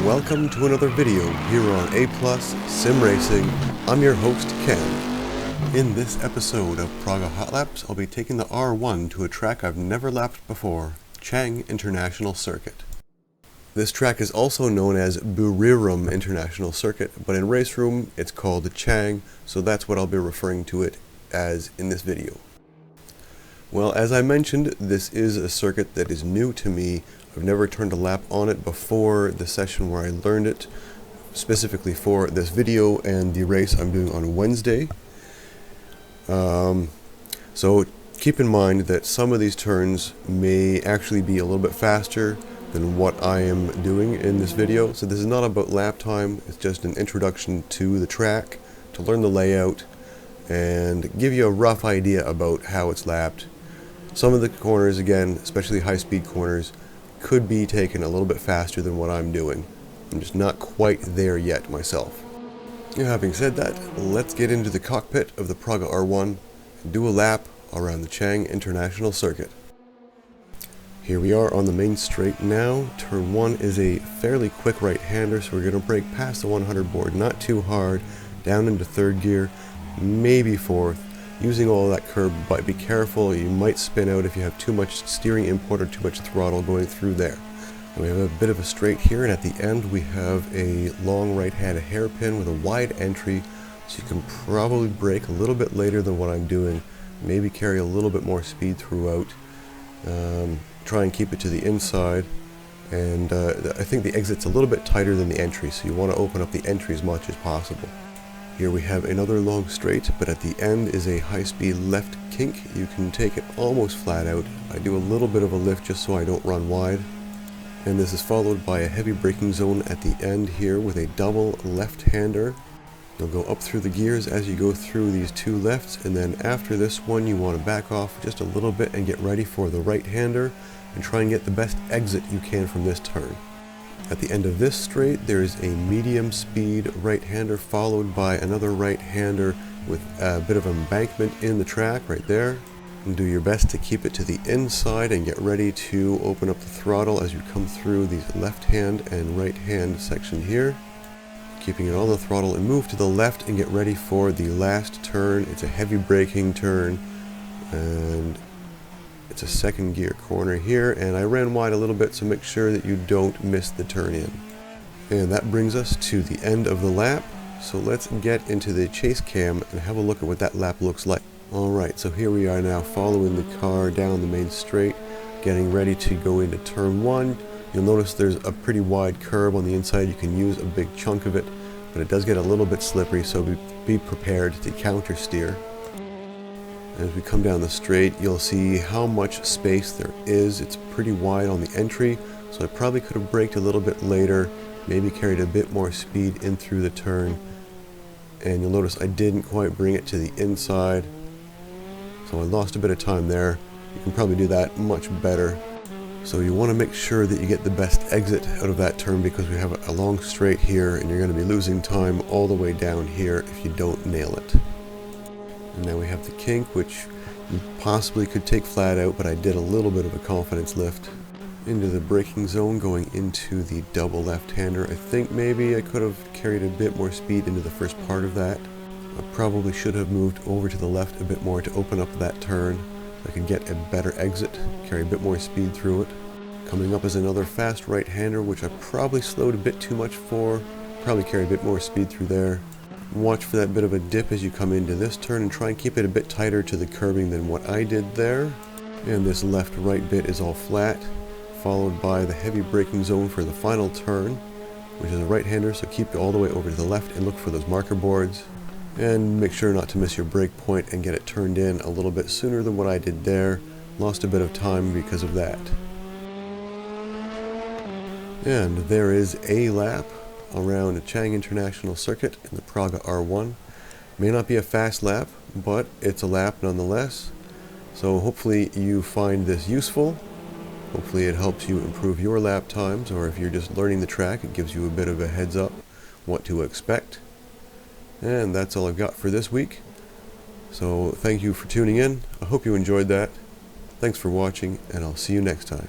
welcome to another video here on A+ SimRacing. I'm your host, Ken. In this episode of Praga Hotlaps, I'll be taking the R1 to a track I've never lapped before, Chang International Circuit. This track is also known as Buriram International Circuit, but in RaceRoom it's called Chang, so that's what I'll be referring to it as in this video. Well, as I mentioned, this is a circuit that is new to me. I've never turned a lap on it before the session where I learned it, specifically for this video and the race I'm doing on Wednesday. So keep in mind that some of these turns may actually be a little bit faster than what I am doing in this video. So this is not about lap time, it's just an introduction to the track, to learn the layout, and give you a rough idea about how it's lapped. Some of the corners, again, especially high-speed corners, could be taken a little bit faster than what I'm doing. I'm just not quite there yet myself. Having said that, let's get into the cockpit of the Praga R1 and do a lap around the Chang International Circuit. Here we are on the main straight now. Turn 1 is a fairly quick right-hander, so we're going to brake past the 100 board, not too hard, down into third gear, maybe fourth. Using all that curb, but be careful, you might spin out if you have too much steering input or too much throttle going through there. And we have a bit of a straight here, and at the end we have a long right-hand hairpin with a wide entry, so you can probably brake a little bit later than what I'm doing, maybe carry a little bit more speed throughout, try and keep it to the inside, and I think the exit's a little bit tighter than the entry, so you want to open up the entry as much as possible. Here we have another long straight, but at the end is a high-speed left kink. You can take it almost flat out. I do a little bit of a lift just so I don't run wide. And this is followed by a heavy braking zone at the end here with a double left-hander. You'll go up through the gears as you go through these two lefts, and then after this one you want to back off just a little bit and get ready for the right-hander and try and get the best exit you can from this turn. At the end of this straight, there is a medium speed right-hander followed by another right-hander with a bit of embankment in the track right there. And do your best to keep it to the inside and get ready to open up the throttle as you come through these left-hand and right-hand section here. Keeping it on the throttle and move to the left and get ready for the last turn. It's a heavy braking turn, and it's a second gear corner here, and I ran wide a little bit, so make sure that you don't miss the turn in. And that brings us to the end of the lap, so let's get into the chase cam and have a look at what that lap looks like. Alright, so here we are now following the car down the main straight, getting ready to go into turn 1. You'll notice there's a pretty wide curb on the inside. You can use a big chunk of it, but it does get a little bit slippery, so be prepared to counter steer. As we come down the straight, you'll see how much space there is. It's pretty wide on the entry, so I probably could have braked a little bit later, maybe carried a bit more speed in through the turn. And you'll notice I didn't quite bring it to the inside, so I lost a bit of time there. You can probably do that much better. So you want to make sure that you get the best exit out of that turn, because we have a long straight here and you're going to be losing time all the way down here if you don't nail it. And now we have the kink, which you possibly could take flat out, but I did a little bit of a confidence lift. Into the braking zone, going into the double left-hander. I think maybe I could have carried a bit more speed into the first part of that. I probably should have moved over to the left a bit more to open up that turn, so I could get a better exit, carry a bit more speed through it. Coming up is another fast right-hander, which I probably slowed a bit too much for. Probably carry a bit more speed through there. Watch for that bit of a dip as you come into this turn and try and keep it a bit tighter to the curbing than what I did there. And this left-right bit is all flat, followed by the heavy braking zone for the final turn, which is a right-hander, so keep all the way over to the left and look for those marker boards. And make sure not to miss your brake point and get it turned in a little bit sooner than what I did there. Lost a bit of time because of that. And there is a lap around the Chang International Circuit in the Praga R1. May not be a fast lap, but it's a lap nonetheless. So hopefully you find this useful. Hopefully it helps you improve your lap times, or if you're just learning the track, it gives you a bit of a heads up what to expect. And that's all I've got for this week. So thank you for tuning in. I hope you enjoyed that. Thanks for watching, and I'll see you next time.